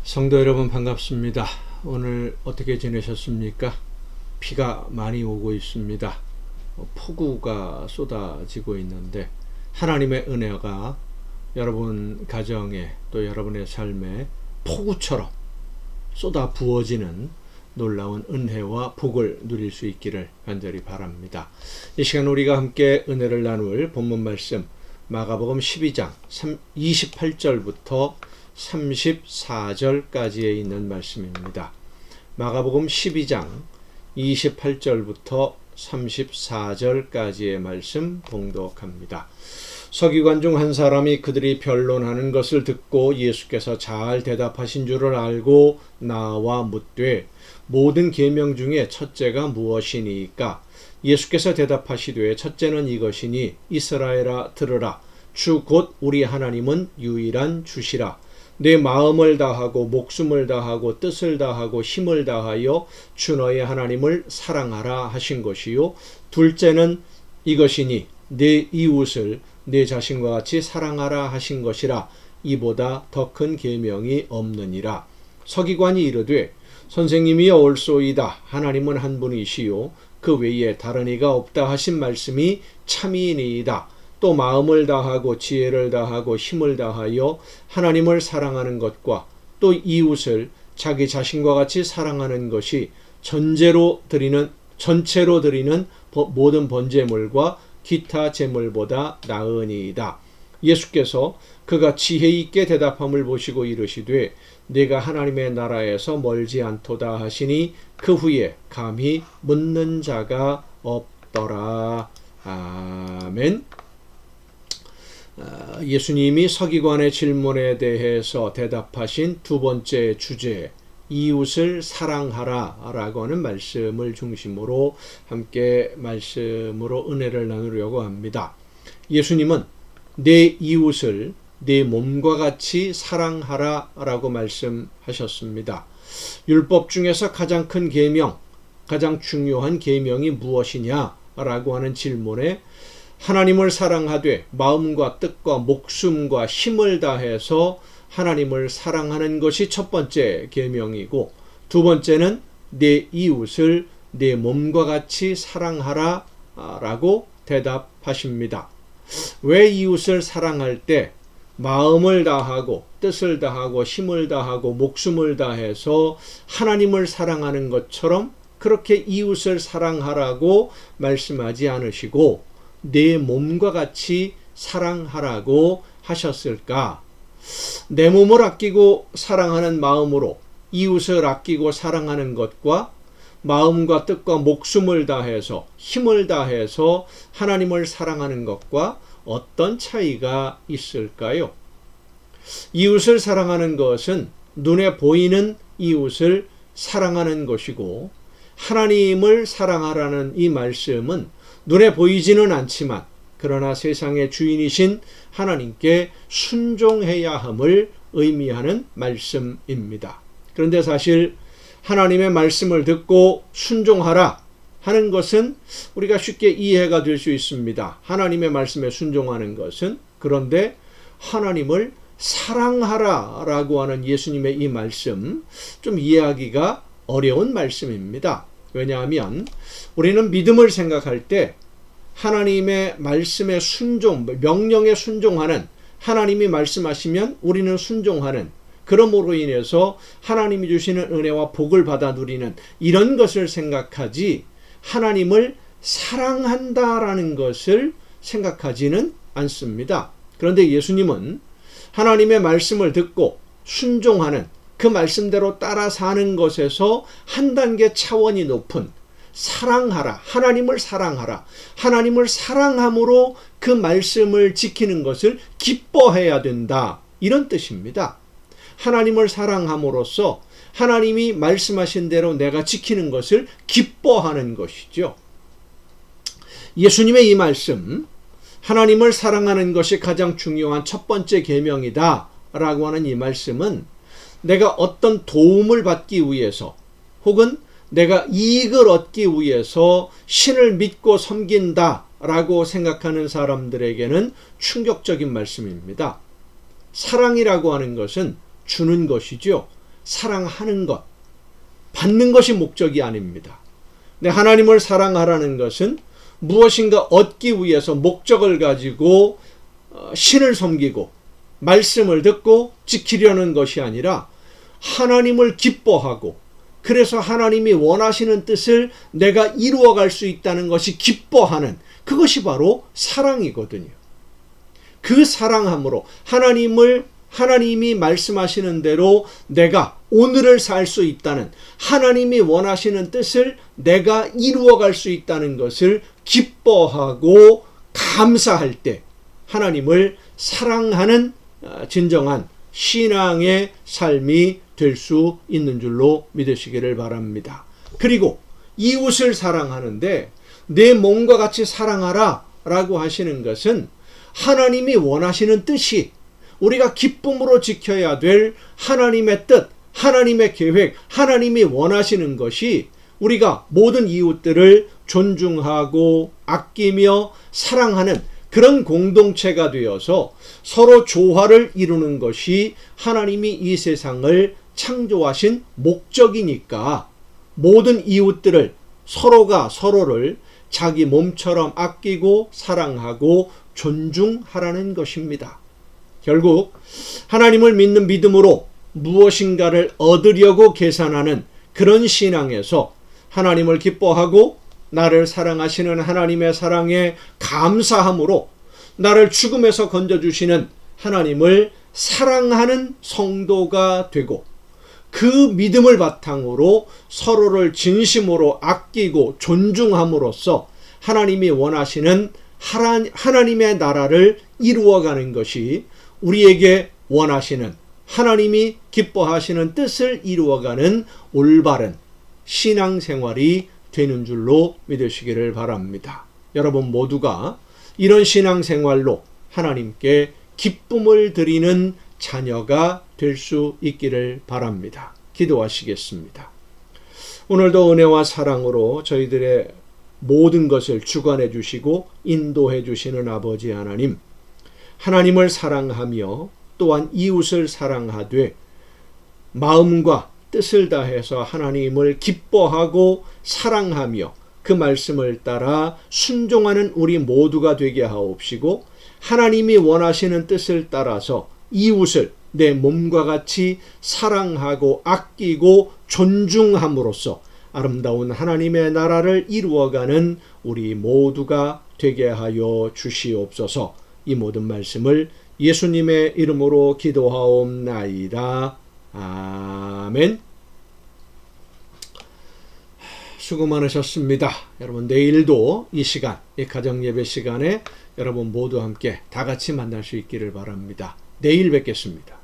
성도 여러분 반갑습니다. 오늘 어떻게 지내셨습니까? 비가 많이 오고 있습니다. 폭우가 쏟아지고 있는데 하나님의 은혜가 여러분 가정에 또 여러분의 삶에 폭우처럼 쏟아 부어지는 놀라운 은혜와 복을 누릴 수 있기를 간절히 바랍니다. 이 시간 우리가 함께 은혜를 나눌 본문 말씀 마가복음 12장 28절부터 34절까지에 있는 말씀입니다. 마가복음 12장 28절부터 34절까지의 말씀 봉독합니다. 서기관 중 한 사람이 그들이 변론하는 것을 듣고 예수께서 잘 대답하신 줄을 알고 나와 묻되 모든 계명 중에 첫째가 무엇이니까? 예수께서 대답하시되 첫째는 이것이니 이스라엘아 들으라. 주 곧 우리 하나님은 유일한 주시라. 내 마음을 다하고 목숨을 다하고 뜻을 다하고 힘을 다하여 주 너의 하나님을 사랑하라 하신 것이요. 둘째는 이것이니 내 이웃을 내 자신과 같이 사랑하라 하신 것이라. 이보다 더 큰 계명이 없느니라. 서기관이 이르되 선생님이여 옳소이다. 하나님은 한 분이시요 그 외에 다른 이가 없다 하신 말씀이 참이니이다. 또 마음을 다하고 지혜를 다하고 힘을 다하여 하나님을 사랑하는 것과 또 이웃을 자기 자신과 같이 사랑하는 것이 전체로 드리는 모든 번제물과 기타 제물보다 나으니이다. 예수께서 그가 지혜 있게 대답함을 보시고 이르시되 내가 하나님의 나라에서 멀지 않도다 하시니 그 후에 감히 묻는 자가 없더라. 아멘. 예수님이 서기관의 질문에 대해서 대답하신 두 번째 주제, 이웃을 사랑하라 라고 하는 말씀을 중심으로 함께 말씀으로 은혜를 나누려고 합니다. 예수님은 내 이웃을 내 몸과 같이 사랑하라 라고 말씀하셨습니다. 율법 중에서 가장 큰 계명, 가장 중요한 계명이 무엇이냐 라고 하는 질문에 하나님을 사랑하되 마음과 뜻과 목숨과 힘을 다해서 하나님을 사랑하는 것이 첫 번째 계명이고, 두 번째는 내 이웃을 내 몸과 같이 사랑하라 라고 대답하십니다. 왜 이웃을 사랑할 때 마음을 다하고 뜻을 다하고 힘을 다하고 목숨을 다해서 하나님을 사랑하는 것처럼 그렇게 이웃을 사랑하라고 말씀하지 않으시고 내 몸과 같이 사랑하라고 하셨을까? 내 몸을 아끼고 사랑하는 마음으로 이웃을 아끼고 사랑하는 것과 마음과 뜻과 목숨을 다해서 힘을 다해서 하나님을 사랑하는 것과 어떤 차이가 있을까요? 이웃을 사랑하는 것은 눈에 보이는 이웃을 사랑하는 것이고, 하나님을 사랑하라는 이 말씀은 눈에 보이지는 않지만 그러나 세상의 주인이신 하나님께 순종해야 함을 의미하는 말씀입니다. 그런데 사실 하나님의 말씀을 듣고 순종하라 하는 것은 우리가 쉽게 이해가 될 수 있습니다. 하나님의 말씀에 순종하는 것은. 그런데 하나님을 사랑하라 라고 하는 예수님의 이 말씀, 좀 이해하기가 어려운 말씀입니다. 왜냐하면 우리는 믿음을 생각할 때 하나님의 말씀에 순종, 명령에 순종하는, 하나님이 말씀하시면 우리는 순종하는, 그러므로 인해서 하나님이 주시는 은혜와 복을 받아 누리는 이런 것을 생각하지 하나님을 사랑한다라는 것을 생각하지는 않습니다. 그런데 예수님은 하나님의 말씀을 듣고 순종하는, 그 말씀대로 따라 사는 것에서 한 단계 차원이 높은 사랑하라, 하나님을 사랑하라, 하나님을 사랑함으로 그 말씀을 지키는 것을 기뻐해야 된다, 이런 뜻입니다. 하나님을 사랑함으로써 하나님이 말씀하신 대로 내가 지키는 것을 기뻐하는 것이죠. 예수님의 이 말씀, 하나님을 사랑하는 것이 가장 중요한 첫 번째 계명이다 라고 하는 이 말씀은 내가 어떤 도움을 받기 위해서 혹은 내가 이익을 얻기 위해서 신을 믿고 섬긴다 라고 생각하는 사람들에게는 충격적인 말씀입니다. 사랑이라고 하는 것은 주는 것이죠. 사랑하는 것, 받는 것이 목적이 아닙니다. 근데 하나님을 사랑하라는 것은 무엇인가 얻기 위해서 목적을 가지고 신을 섬기고 말씀을 듣고 지키려는 것이 아니라 하나님을 기뻐하고, 그래서 하나님이 원하시는 뜻을 내가 이루어갈 수 있다는 것이 기뻐하는, 그것이 바로 사랑이거든요. 그 사랑함으로 하나님이 말씀하시는 대로 내가 오늘을 살 수 있다는, 하나님이 원하시는 뜻을 내가 이루어갈 수 있다는 것을 기뻐하고 감사할 때 하나님을 사랑하는 진정한 신앙의 삶이 될 수 있는 줄로 믿으시기를 바랍니다. 그리고 이웃을 사랑하는데 내 몸과 같이 사랑하라 라고 하시는 것은 하나님이 원하시는 뜻이, 우리가 기쁨으로 지켜야 될 하나님의 뜻, 하나님의 계획, 하나님이 원하시는 것이 우리가 모든 이웃들을 존중하고 아끼며 사랑하는 그런 공동체가 되어서 서로 조화를 이루는 것이 하나님이 이 세상을 창조하신 목적이니까 모든 이웃들을, 서로가 서로를 자기 몸처럼 아끼고 사랑하고 존중하라는 것입니다. 결국 하나님을 믿는 믿음으로 무엇인가를 얻으려고 계산하는 그런 신앙에서 하나님을 기뻐하고 나를 사랑하시는 하나님의 사랑에 감사함으로 나를 죽음에서 건져주시는 하나님을 사랑하는 성도가 되고, 그 믿음을 바탕으로 서로를 진심으로 아끼고 존중함으로써 하나님이 원하시는 하나님의 나라를 이루어가는 것이 우리에게 원하시는, 하나님이 기뻐하시는 뜻을 이루어가는 올바른 신앙생활이 되는 줄로 믿으시기를 바랍니다. 여러분 모두가 이런 신앙생활로 하나님께 기쁨을 드리는 자녀가 될 수 있기를 바랍니다. 기도하시겠습니다. 오늘도 은혜와 사랑으로 저희들의 모든 것을 주관해 주시고 인도해 주시는 아버지 하나님, 하나님을 사랑하며 또한 이웃을 사랑하되 마음과 뜻을 다해서 하나님을 기뻐하고 사랑하며 그 말씀을 따라 순종하는 우리 모두가 되게 하옵시고, 하나님이 원하시는 뜻을 따라서 이웃을 내 몸과 같이 사랑하고 아끼고 존중함으로써 아름다운 하나님의 나라를 이루어가는 우리 모두가 되게 하여 주시옵소서. 이 모든 말씀을 예수님의 이름으로 기도하옵나이다. 아멘. 수고 많으셨습니다. 여러분 내일도 이 시간, 이 가정예배 시간에 여러분 모두 함께 다 같이 만날 수 있기를 바랍니다. 내일 뵙겠습니다.